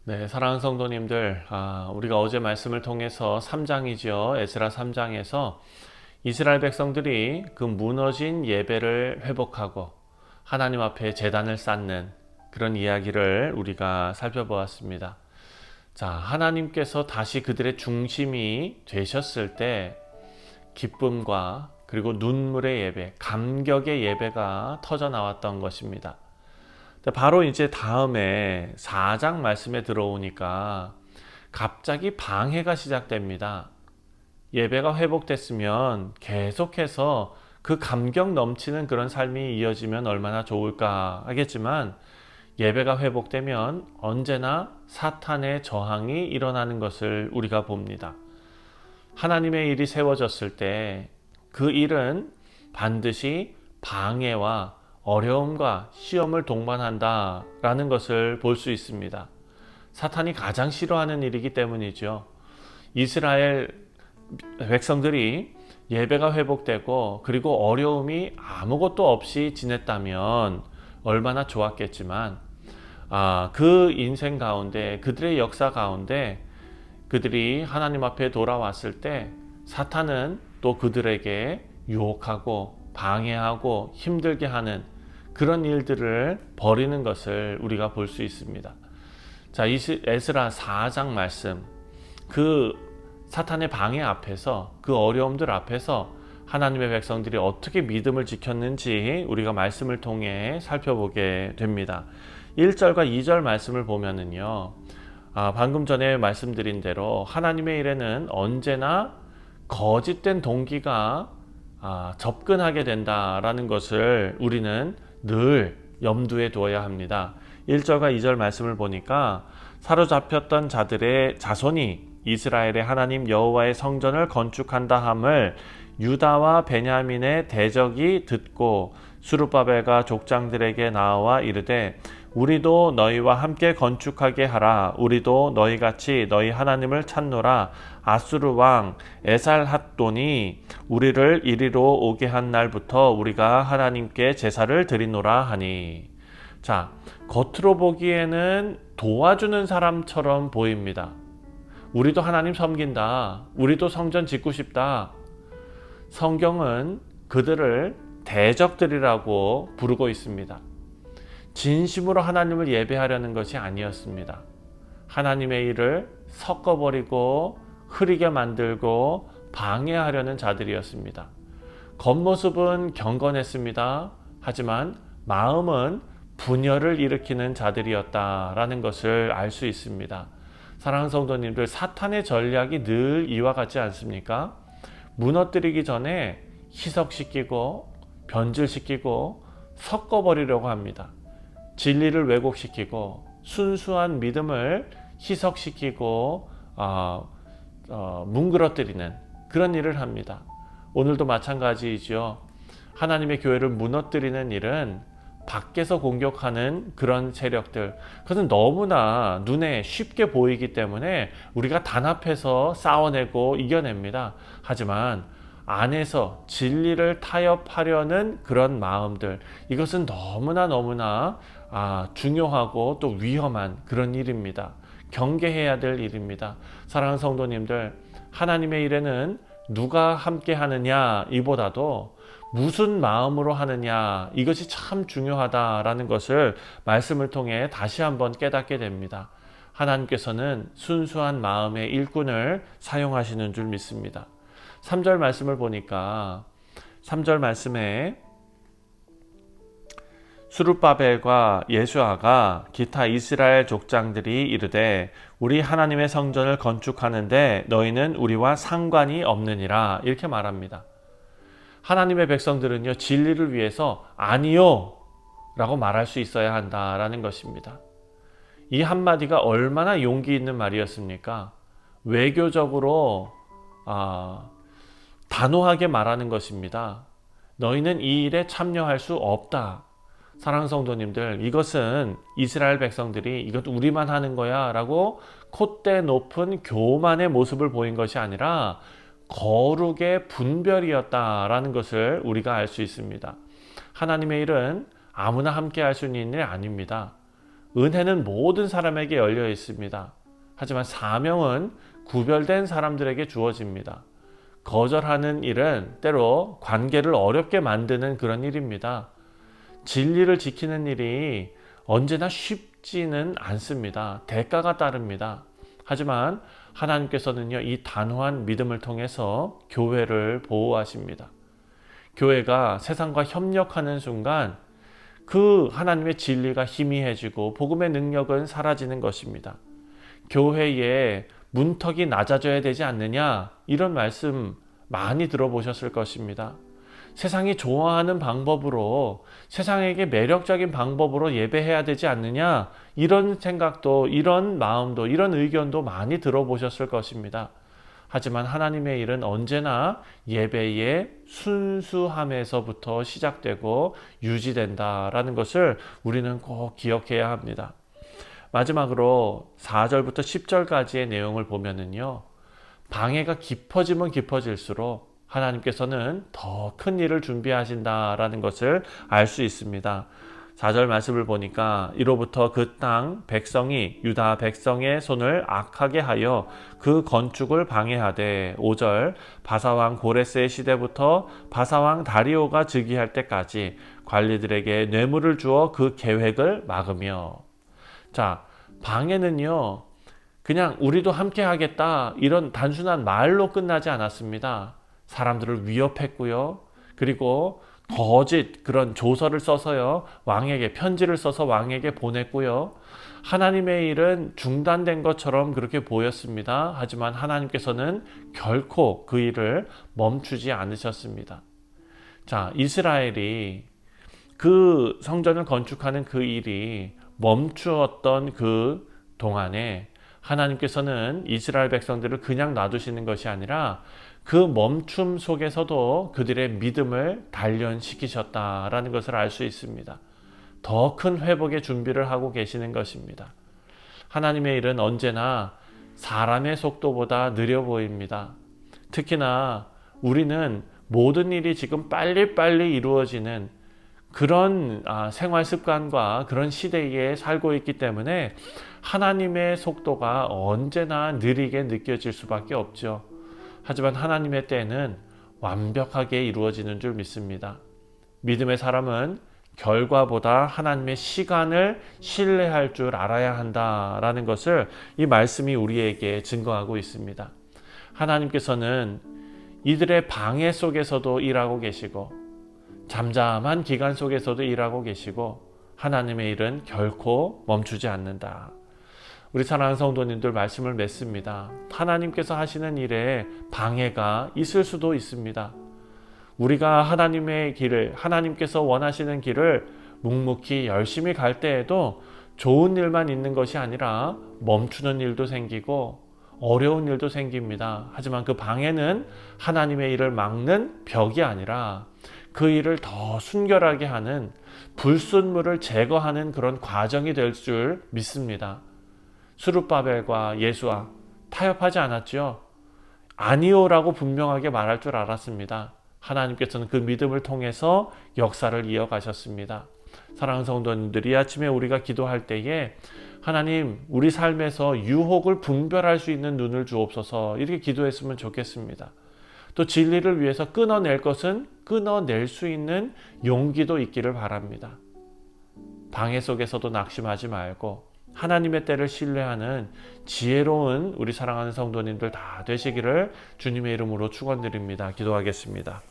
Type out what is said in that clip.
네, 사랑하는 성도님들, 우리가 어제 말씀을 통해서 3장이죠. 에스라 3장에서 이스라엘 백성들이 그 무너진 예배를 회복하고 하나님 앞에 제단을 쌓는 그런 이야기를 우리가 살펴보았습니다. 자, 하나님께서 다시 그들의 중심이 되셨을 때 기쁨과 그리고 눈물의 예배, 감격의 예배가 터져 나왔던 것입니다. 바로 이제 다음에 4장 말씀에 들어오니까 갑자기 방해가 시작됩니다. 예배가 회복됐으면 계속해서 그 감격 넘치는 그런 삶이 이어지면 얼마나 좋을까 하겠지만 예배가 회복되면 언제나 사탄의 저항이 일어나는 것을 우리가 봅니다. 하나님의 일이 세워졌을 때 그 일은 반드시 방해와 어려움과 시험을 동반한다라는 것을 볼 수 있습니다. 사탄이 가장 싫어하는 일이기 때문이죠. 이스라엘 백성들이 예배가 회복되고 그리고 어려움이 아무것도 없이 지냈다면 얼마나 좋았겠지만 그 인생 가운데 그들의 역사 가운데 그들이 하나님 앞에 돌아왔을 때 사탄은 또 그들에게 유혹하고 방해하고 힘들게 하는 그런 일들을 벌이는 것을 우리가 볼 수 있습니다. 자, 에스라 4장 말씀, 그 사탄의 방해 앞에서, 그 어려움들 앞에서 하나님의 백성들이 어떻게 믿음을 지켰는지 우리가 말씀을 통해 살펴보게 됩니다. 1절과 2절 말씀을 보면은요, 방금 전에 말씀드린 대로 하나님의 일에는 언제나 거짓된 동기가 접근하게 된다라는 것을 우리는 늘 염두에 두어야 합니다. 1절과 2절 말씀을 보니까 사로잡혔던 자들의 자손이 이스라엘의 하나님 여호와의 성전을 건축한다 함을 유다와 베냐민의 대적이 듣고 스룹바벨과 족장들에게 나와 이르되 우리도 너희와 함께 건축하게 하라. 우리도 너희같이 너희 하나님을 찾노라. 아수르 왕 에살핫돈이 우리를 이리로 오게 한 날부터 우리가 하나님께 제사를 드리노라 하니. 자, 겉으로 보기에는 도와주는 사람처럼 보입니다. 우리도 하나님 섬긴다. 우리도 성전 짓고 싶다. 성경은 그들을 대적들이라고 부르고 있습니다. 진심으로 하나님을 예배하려는 것이 아니었습니다. 하나님의 일을 섞어버리고 흐리게 만들고 방해하려는 자들이었습니다. 겉모습은 경건했습니다. 하지만 마음은 분열을 일으키는 자들이었다라는 것을 알 수 있습니다. 사랑하는 성도님들, 사탄의 전략이 늘 이와 같지 않습니까? 무너뜨리기 전에 희석시키고 변질시키고 섞어버리려고 합니다. 진리를 왜곡시키고 순수한 믿음을 희석시키고 뭉그러뜨리는 그런 일을 합니다. 오늘도 마찬가지이죠. 하나님의 교회를 무너뜨리는 일은 밖에서 공격하는 그런 세력들, 그것은 너무나 눈에 쉽게 보이기 때문에 우리가 단합해서 싸워내고 이겨냅니다. 하지만 안에서 진리를 타협하려는 그런 마음들, 이것은 너무나 중요하고 또 위험한 그런 일입니다. 경계해야 될 일입니다. 사랑하는 성도님들, 하나님의 일에는 누가 함께 하느냐 이보다도 무슨 마음으로 하느냐, 이것이 참 중요하다라는 것을 말씀을 통해 다시 한번 깨닫게 됩니다. 하나님께서는 순수한 마음의 일꾼을 사용하시는 줄 믿습니다. 3절 말씀을 보니까 3절 말씀에 스룹바벨과 예수아가 기타 이스라엘 족장들이 이르되 우리 하나님의 성전을 건축하는데 너희는 우리와 상관이 없느니라, 이렇게 말합니다. 하나님의 백성들은요, 진리를 위해서 아니요 라고 말할 수 있어야 한다라는 것입니다. 이 한마디가 얼마나 용기 있는 말이었습니까? 외교적으로 단호하게 말하는 것입니다. 너희는 이 일에 참여할 수 없다. 사랑하는 성도님들, 이것은 이스라엘 백성들이 이것 우리만 하는 거야 라고 콧대 높은 교만의 모습을 보인 것이 아니라 거룩의 분별이었다라는 것을 우리가 알 수 있습니다. 하나님의 일은 아무나 함께 할 수 있는 일이 아닙니다. 은혜는 모든 사람에게 열려 있습니다. 하지만 사명은 구별된 사람들에게 주어집니다. 거절하는 일은 때로 관계를 어렵게 만드는 그런 일입니다. 진리를 지키는 일이 언제나 쉽지는 않습니다. 대가가 따릅니다. 하지만 하나님께서는요, 이 단호한 믿음을 통해서 교회를 보호하십니다. 교회가 세상과 협력하는 순간 그 하나님의 진리가 희미해지고 복음의 능력은 사라지는 것입니다. 교회에 문턱이 낮아져야 되지 않느냐, 이런 말씀 많이 들어보셨을 것입니다. 세상이 좋아하는 방법으로, 세상에게 매력적인 방법으로 예배해야 되지 않느냐, 이런 생각도, 이런 마음도, 이런 의견도 많이 들어보셨을 것입니다. 하지만 하나님의 일은 언제나 예배의 순수함에서부터 시작되고 유지된다라는 것을 우리는 꼭 기억해야 합니다. 마지막으로 4절부터 10절까지의 내용을 보면은요, 방해가 깊어지면 깊어질수록 하나님께서는 더 큰 일을 준비하신다라는 것을 알 수 있습니다. 4절 말씀을 보니까 이로부터 그 땅 백성이 유다 백성의 손을 악하게 하여 그 건축을 방해하되, 5절 바사왕 고레스의 시대부터 바사왕 다리오가 즉위할 때까지 관리들에게 뇌물을 주어 그 계획을 막으며. 자, 방해는요, 그냥 우리도 함께 하겠다 이런 단순한 말로 끝나지 않았습니다. 사람들을 위협했고요. 그리고 거짓 그런 조서를 써서요, 왕에게 편지를 써서 왕에게 보냈고요. 하나님의 일은 중단된 것처럼 그렇게 보였습니다. 하지만 하나님께서는 결코 그 일을 멈추지 않으셨습니다. 자, 이스라엘이 그 성전을 건축하는 그 일이 멈추었던 그 동안에 하나님께서는 이스라엘 백성들을 그냥 놔두시는 것이 아니라 그 멈춤 속에서도 그들의 믿음을 단련시키셨다라는 것을 알 수 있습니다. 더 큰 회복의 준비를 하고 계시는 것입니다. 하나님의 일은 언제나 사람의 속도보다 느려 보입니다. 특히나 우리는 모든 일이 지금 빨리빨리 이루어지는 그런 생활 습관과 그런 시대에 살고 있기 때문에 하나님의 속도가 언제나 느리게 느껴질 수밖에 없죠. 하지만 하나님의 때는 완벽하게 이루어지는 줄 믿습니다. 믿음의 사람은 결과보다 하나님의 시간을 신뢰할 줄 알아야 한다라는 것을 이 말씀이 우리에게 증거하고 있습니다. 하나님께서는 이들의 방해 속에서도 일하고 계시고 잠잠한 기간 속에서도 일하고 계시고 하나님의 일은 결코 멈추지 않는다. 우리 사랑하는 성도님들 말씀을 맺습니다. 하나님께서 하시는 일에 방해가 있을 수도 있습니다. 우리가 하나님의 길을, 하나님께서 원하시는 길을 묵묵히 열심히 갈 때에도 좋은 일만 있는 것이 아니라 멈추는 일도 생기고 어려운 일도 생깁니다. 하지만 그 방해는 하나님의 일을 막는 벽이 아니라 그 일을 더 순결하게 하는 불순물을 제거하는 그런 과정이 될 줄 믿습니다. 스룹바벨과 예수와 타협하지 않았죠. 아니오라고 분명하게 말할 줄 알았습니다. 하나님께서는 그 믿음을 통해서 역사를 이어가셨습니다. 사랑하는 성도님들, 이 아침에 우리가 기도할 때에 하나님, 우리 삶에서 유혹을 분별할 수 있는 눈을 주옵소서, 이렇게 기도했으면 좋겠습니다. 또 진리를 위해서 끊어낼 것은 끊어낼 수 있는 용기도 있기를 바랍니다. 방해 속에서도 낙심하지 말고 하나님의 때를 신뢰하는 지혜로운 우리 사랑하는 성도님들 다 되시기를 주님의 이름으로 축원드립니다. 기도하겠습니다.